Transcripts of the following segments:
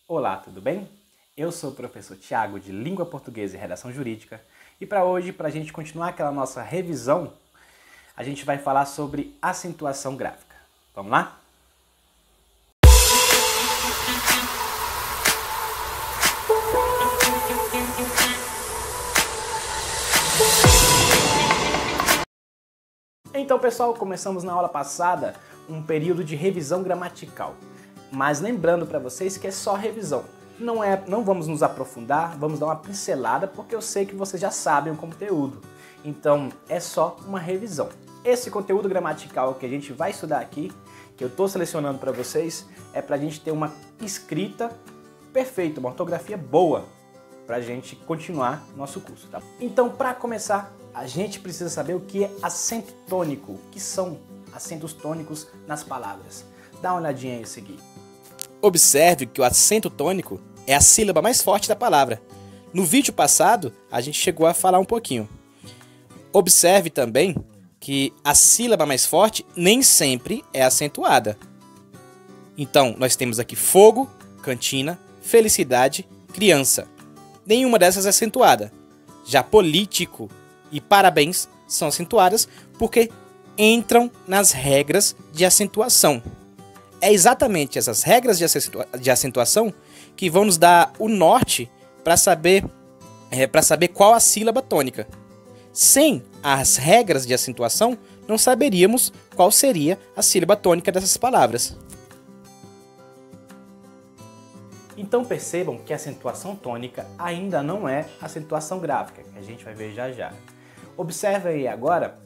Olá, tudo bem? Eu sou o professor Tiago de Língua Portuguesa e Redação Jurídica e para hoje, para a gente continuar aquela nossa revisão, a gente vai falar sobre acentuação gráfica. Vamos lá? Então, pessoal, começamos na aula passada um período de revisão gramatical. Mas lembrando para vocês que é só revisão. Não vamos nos aprofundar, vamos dar uma pincelada, porque eu sei que vocês já sabem o conteúdo. Então, é só uma revisão. Esse conteúdo gramatical que a gente vai estudar aqui, que eu estou selecionando para vocês, é para a gente ter uma escrita perfeita, uma ortografia boa, para a gente continuar nosso curso, tá? Então, para começar, a gente precisa saber o que é acento tônico, o que são acentos tônicos nas palavras. Dá uma olhadinha aí a seguir. Observe que o acento tônico é a sílaba mais forte da palavra. No vídeo passado, a gente chegou a falar um pouquinho. Observe também que a sílaba mais forte nem sempre é acentuada. Então, nós temos aqui fogo, cantina, felicidade, criança. Nenhuma dessas é acentuada. Já político e parabéns são acentuadas porque entram nas regras de acentuação. É exatamente essas regras de acentuação que vão nos dar o norte para saber qual a sílaba tônica. Sem as regras de acentuação, não saberíamos qual seria a sílaba tônica dessas palavras. Então percebam que a acentuação tônica ainda não é acentuação gráfica, que a gente vai ver já já. Observe aí agora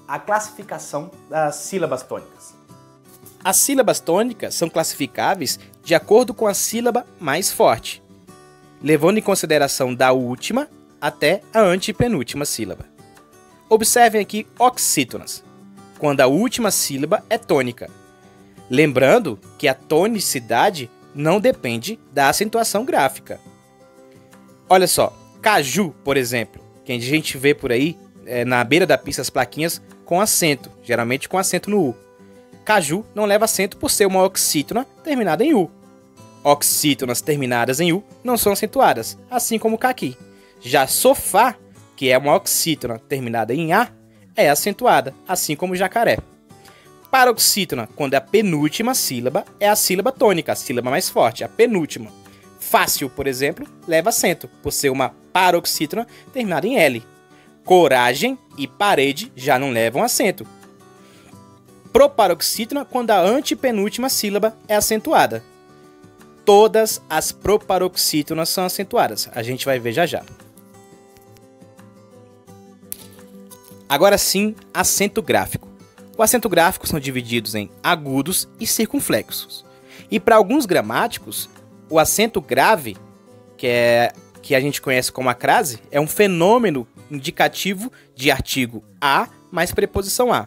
a classificação das sílabas tônicas. As sílabas tônicas são classificáveis de acordo com a sílaba mais forte, levando em consideração da última até a antepenúltima sílaba. Observem aqui oxítonas, quando a última sílaba é tônica. Lembrando que a tonicidade não depende da acentuação gráfica. Olha só, caju, por exemplo, que a gente vê por aí na beira da pista as plaquinhas com acento, geralmente com acento no U. Caju não leva acento por ser uma oxítona terminada em U. Oxítonas terminadas em U não são acentuadas, assim como caqui. Já sofá, que é uma oxítona terminada em A, é acentuada, assim como jacaré. Paroxítona, quando a penúltima sílaba é a sílaba tônica, a sílaba mais forte, a penúltima. Fácil, por exemplo, leva acento, por ser uma paroxítona terminada em L. Coragem e parede já não levam acento. Proparoxítona, quando a antepenúltima sílaba é acentuada. Todas as proparoxítonas são acentuadas. A gente vai ver já já. Agora sim, acento gráfico. O acento gráfico são divididos em agudos e circunflexos. E para alguns gramáticos, o acento grave, que a gente conhece como a crase, é um fenômeno indicativo de artigo a mais preposição a.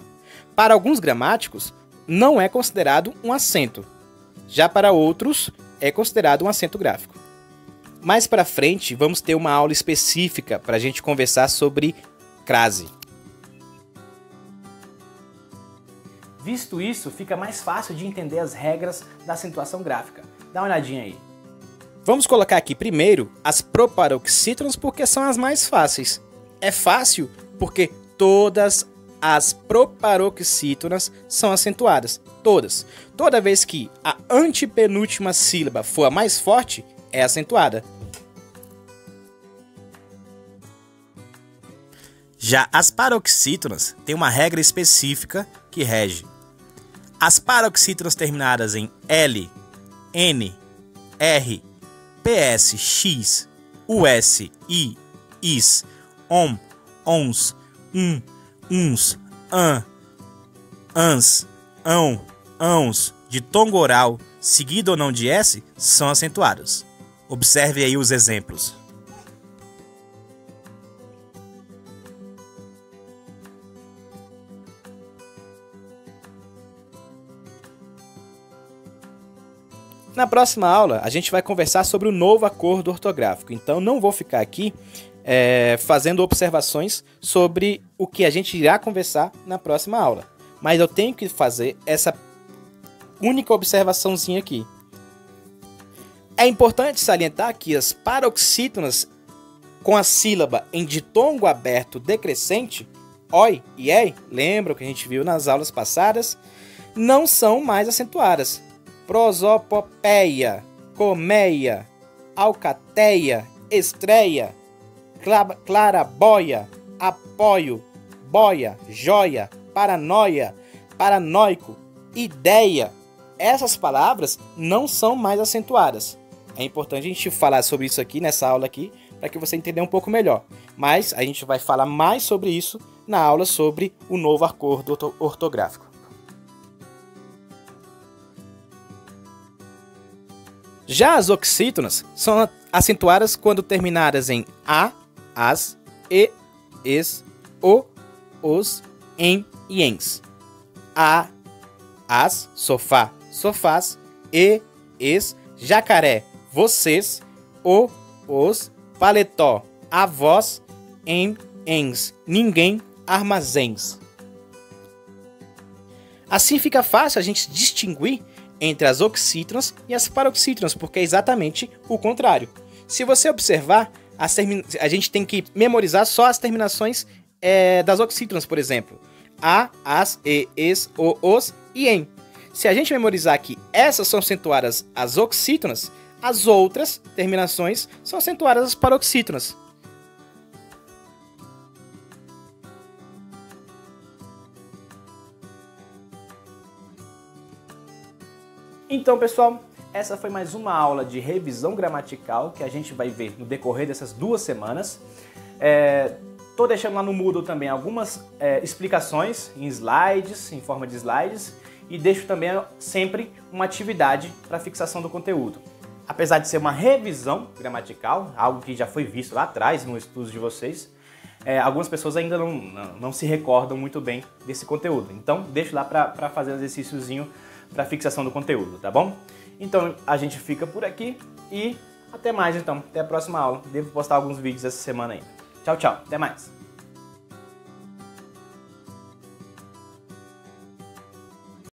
Para alguns gramáticos, não é considerado um acento. Já para outros, é considerado um acento gráfico. Mais para frente, vamos ter uma aula específica para a gente conversar sobre crase. Visto isso, fica mais fácil de entender as regras da acentuação gráfica. Dá uma olhadinha aí. Vamos colocar aqui primeiro as proparoxítonas porque são as mais fáceis. É fácil porque todas as proparoxítonas são acentuadas. Todas. Toda vez que a antepenúltima sílaba for a mais forte, é acentuada. Já as paroxítonas têm uma regra específica que rege. As paroxítonas terminadas em L, N, R, PS, X, US, I, IS, OM, ONS, uns, ans, ãos, de tongoral, seguido ou não de S, são acentuados. Observe aí os exemplos. Na próxima aula, a gente vai conversar sobre o novo acordo ortográfico. Então, não vou ficar aqui fazendo observações sobre o que a gente irá conversar na próxima aula. Mas eu tenho que fazer essa única observaçãozinha aqui. É importante salientar que as paroxítonas com a sílaba em ditongo aberto decrescente, oi e ei, lembra o que a gente viu nas aulas passadas, não são mais acentuadas. Prosopopeia, colmeia, alcateia, estreia, clarabóia, apoio, boia, joia, paranoia, paranoico, ideia. Essas palavras não são mais acentuadas. É importante a gente falar sobre isso aqui nessa aula aqui, para que você entenda um pouco melhor. Mas a gente vai falar mais sobre isso na aula sobre o novo acordo ortográfico. Já as oxítonas são acentuadas quando terminadas em a, as, e, es, o, os, em e ens. A, as, sofá, sofás, e, es, jacaré, vocês, o, os, paletó, avós, em, ens, ninguém, armazéns. Assim fica fácil a gente distinguir entre as oxítonas e as paroxítonas, porque é exatamente o contrário. Se você observar, a gente tem que memorizar só as terminações das oxítonas, por exemplo. A, as, e, es, o, os e em. Se a gente memorizar que essas são acentuadas as oxítonas, as outras terminações são acentuadas as paroxítonas. Então, pessoal, essa foi mais uma aula de revisão gramatical que a gente vai ver no decorrer dessas 2 semanas. Tô deixando lá no Moodle também algumas explicações em slides, em forma de slides, e deixo também sempre uma atividade para fixação do conteúdo. Apesar de ser uma revisão gramatical, algo que já foi visto lá atrás no estudo de vocês, algumas pessoas ainda não se recordam muito bem desse conteúdo. Então, deixo lá para fazer um exercíciozinho para fixação do conteúdo, tá bom? Então, a gente fica por aqui e até mais então. Até a próxima aula. Devo postar alguns vídeos essa semana ainda. Tchau, tchau. Até mais.